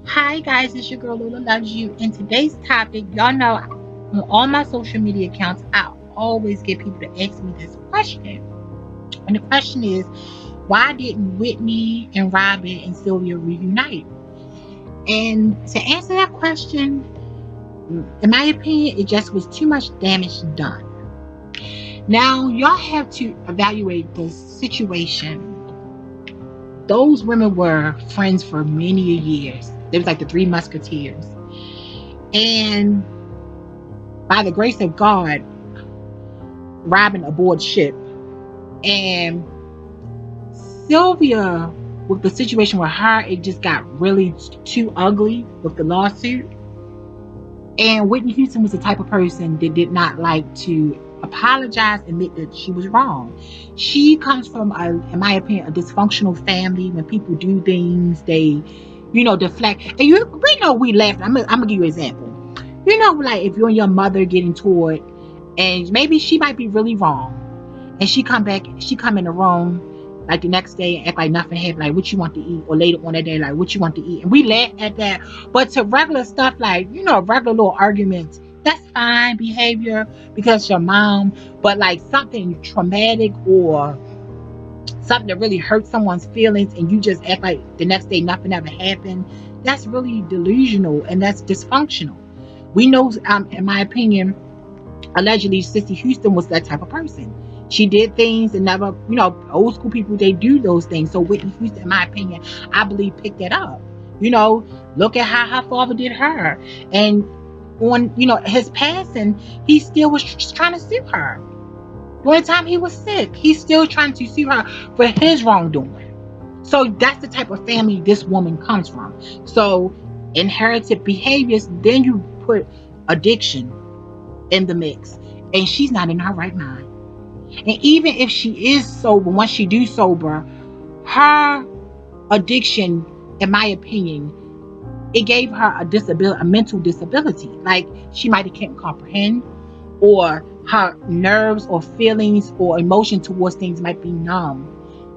Hi guys, it's your girl Lola Loves You. And today's topic, y'all know on all my social media accounts, I always get people to ask me this question. And the question is, why didn't Whitney and Robyn and Silvia reunite? And to answer that question, in my opinion, it just was too much damage done. Now, y'all have to evaluate the situation. Those women were friends for many years. They was like the Three Musketeers. And by the grace of God, Robyn aboard ship. And Sylvia, with the situation with her, it just got really too ugly with the lawsuit. And Whitney Houston was the type of person that did not like to apologize, admit that she was wrong. She comes from, in my opinion, a dysfunctional family. When people do things, they, deflect. And we know we laugh. I'm gonna give you an example. Like if you and your mother get into it, and maybe she might be really wrong, and she come in the room like the next day and act like nothing happened, like what you want to eat, or later on that day, like what you want to eat. And we laugh at that. But to regular stuff like, regular little arguments, that's fine behavior because your mom, but like something traumatic or something that really hurts someone's feelings and you just act like the next day nothing ever happened, that's really delusional and that's dysfunctional. We know, in my opinion, allegedly Sissy Houston was that type of person. She did things and never, old school people, they do those things. So Whitney Houston, in my opinion, I believe picked that up. Look at how her father did her. And on, his passing, he still was trying to sue her. During the time he was sick, he's still trying to sue her for his wrongdoing. So that's the type of family this woman comes from. So inherited behaviors, then you put addiction in the mix, and she's not in her right mind. And even if she is sober, once she do sober, her addiction, in my opinion, it gave her a disability, a mental disability. Like she might have can't comprehend, or her nerves or feelings or emotion towards things might be numb,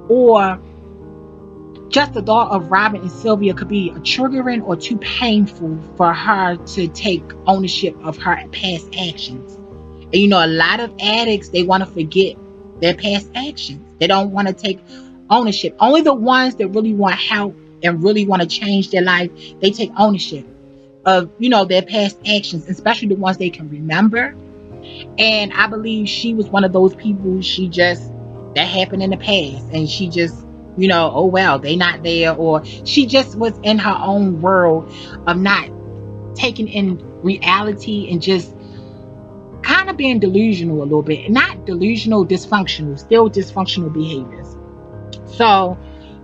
or just the thought of Robyn and Silvia could be triggering or too painful for her to take ownership of her past actions. And a lot of addicts, they want to forget their past actions. They don't want to take ownership. Only the ones that really want help and really want to change their life, they take ownership of, their past actions, especially the ones they can remember. And I believe she was one of those people. She just, that happened in the past, and she just, oh well, they not there, or she just was in her own world of not taking in reality and just kind of being delusional a little bit. Not delusional, dysfunctional, still dysfunctional behaviors. So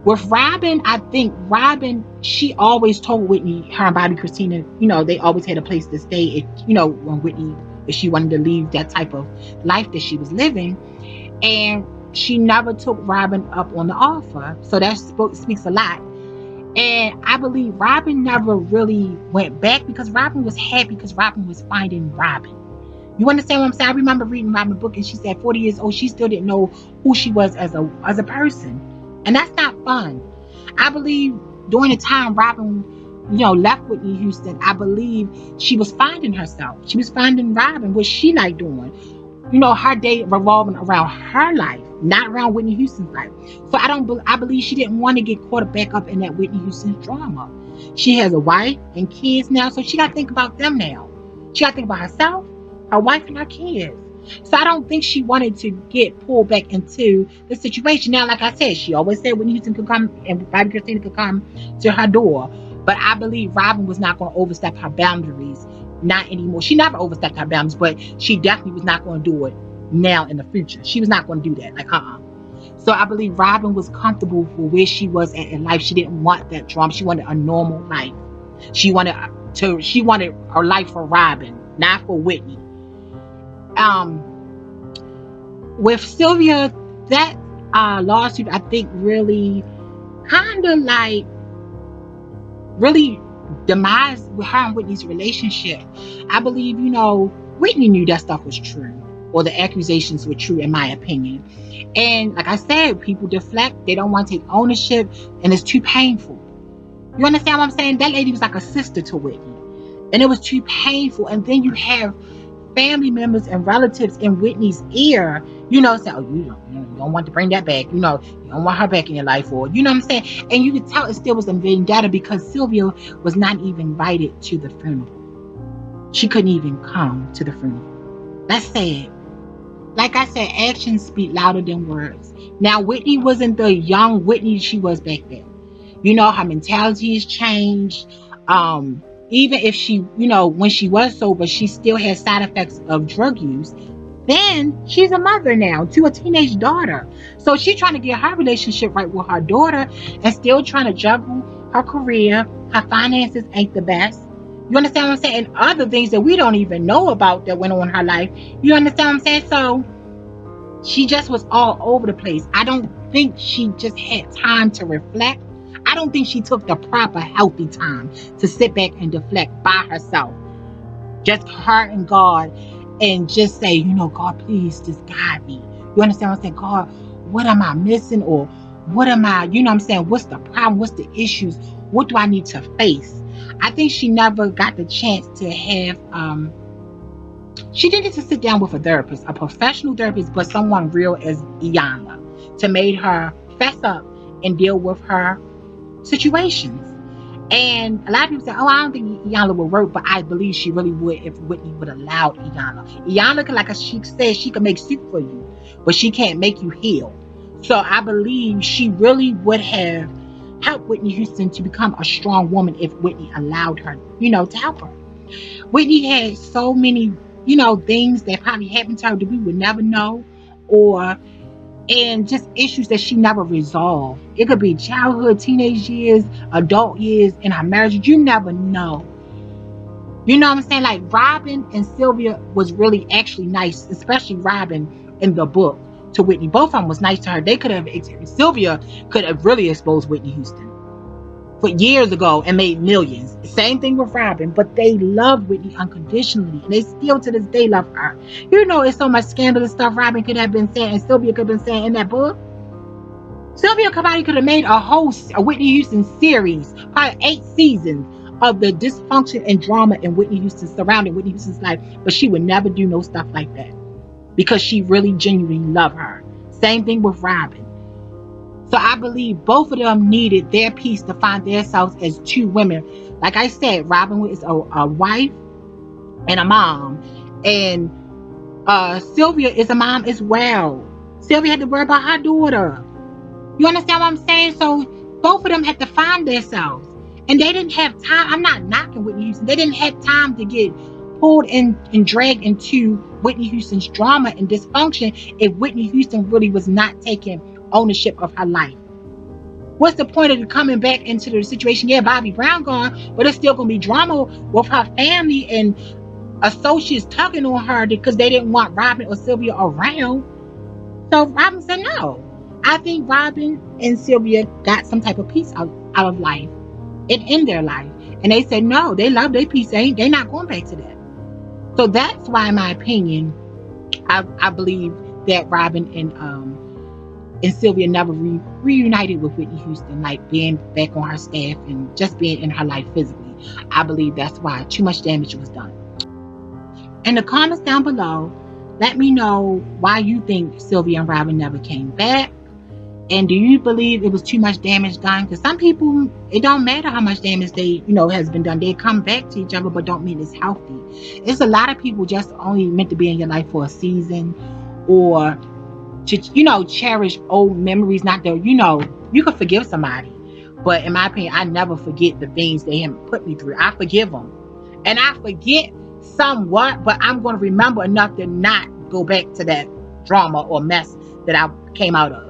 with Robyn, I think Robyn, she always told Whitney, her and Bobby Christina, they always had a place to stay if, when Whitney, if she wanted to leave that type of life that she was living. And she never took Robyn up on the offer. So that speaks a lot. And I believe Robyn never really went back because Robyn was happy because Robyn was finding Robyn. You understand what I'm saying? I remember reading Robyn's book, and she said 40 years old, she still didn't know who she was as a person. And that's not fun. I believe during the time Robyn, left Whitney Houston, I believe she was finding herself. She was finding Robyn, what she liked doing. Her day revolving around her life, not around Whitney Houston's life. So I believe she didn't want to get caught back up in that Whitney Houston's drama. She has a wife and kids now, so she got to think about them now. She got to think about herself, her wife, and her kids. So I don't think she wanted to get pulled back into the situation. Now, like I said, she always said Whitney Houston could come and Bobby Christina could come to her door. But I believe Robyn was not going to overstep her boundaries. Not anymore. She never overstepped her boundaries, but she definitely was not going to do it now in the future. She was not going to do that. Like, So I believe Robyn was comfortable for where she was at in life. She didn't want that drama. She wanted a normal life. She wanted her life for Robyn, not for Whitney. Um, with Sylvia, that lawsuit, I think really kind of like really demise with her and Whitney's relationship. I believe, Whitney knew that stuff was true, or the accusations were true, in my opinion. And like I said, people deflect, they don't want to take ownership, and it's too painful. You understand what I'm saying? That lady was like a sister to Whitney. And it was too painful. And then you have family members and relatives in Whitney's ear, say, oh, you don't want to bring that back. You don't want her back in your life. Or, you know what I'm saying? And you could tell it still was a vendetta because Silvia was not even invited to the funeral. She couldn't even come to the funeral. That's sad. Like I said, actions speak louder than words. Now, Whitney wasn't the young Whitney she was back then. Her mentality has changed. Even if she, when she was sober, she still has side effects of drug use. Then she's a mother now to a teenage daughter. So she's trying to get her relationship right with her daughter and still trying to juggle her career. Her finances ain't the best. You understand what I'm saying? And other things that we don't even know about that went on in her life. You understand what I'm saying? So she just was all over the place. I don't think she just had time to reflect. I don't think she took the proper healthy time to sit back and deflect by herself. Just her and God, and just say, God, please just guide me. You understand what I'm saying? God, what am I missing? Or what am I, what I'm saying? What's the problem? What's the issues? What do I need to face? I think she never got the chance to have she needed to sit down with a therapist, a professional therapist, but someone real as Iyanla, to make her fess up and deal with her situations. And a lot of people say, oh, I don't think Iyanla would work, but I believe she really would if Whitney would allow Iyanla. Iyanla could, like she said, she could make soup for you, but she can't make you heal. So I believe she really would have helped Whitney Houston to become a strong woman if Whitney allowed her, to help her. Whitney had so many, things that probably happened to her that we would never know, or and just issues that she never resolved. It could be childhood, teenage years, adult years, in her marriage. You never know. You know what I'm saying? Like Robyn and Silvia was really actually nice, especially Robyn in the book to Whitney. Both of them was nice to her. They could have, Silvia could have really exposed Whitney Houston for years ago and made millions. Same thing with Robyn, but they love Whitney unconditionally, and they still to this day love her. It's so much scandalous stuff Robyn could have been saying and Silvia could have been saying in that book. Sylvia Cavani could have made a Whitney Houston series, probably 8 seasons of the dysfunction and drama in Whitney Houston surrounding Whitney Houston's life, but she would never do no stuff like that because she really genuinely loved her. Same thing with Robyn. So I believe both of them needed their piece to find themselves as two women. Like I said, Robyn is a wife and a mom, and Silvia is a mom as well. Silvia had to worry about her daughter. You understand what I'm saying? So both of them had to find themselves. And they didn't have time. I'm not knocking Whitney Houston. They didn't have time to get pulled in and dragged into Whitney Houston's drama and dysfunction if Whitney Houston really was not taking ownership of her life. What's the point of coming back into the situation? Yeah, Bobby Brown gone, but it's still going to be drama with her family and associates tugging on her because they didn't want Robyn or Silvia around. So Robyn said no. I think Robyn and Silvia got some type of peace out of life and in their life. And they said no, they love their peace. They're not going back to that. So that's why, in my opinion, I believe that Robyn and Silvia never reunited with Whitney Houston, like being back on her staff and just being in her life physically. I believe that's why too much damage was done. In the comments down below, let me know why you think Silvia and Robyn never came back. And do you believe it was too much damage done? Because some people, it don't matter how much damage they, has been done. They come back to each other, but don't mean it's healthy. It's a lot of people just only meant to be in your life for a season, or to, cherish old memories. Not that, you can forgive somebody. But in my opinion, I never forget the things they have put me through. I forgive them. And I forget somewhat, but I'm going to remember enough to not go back to that drama or mess that I came out of.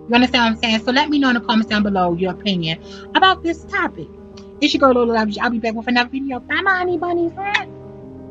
You understand what I'm saying? So let me know in the comments down below your opinion about this topic. It's your girl Lola. I'll be back with another video. Bye, my honey bunnies.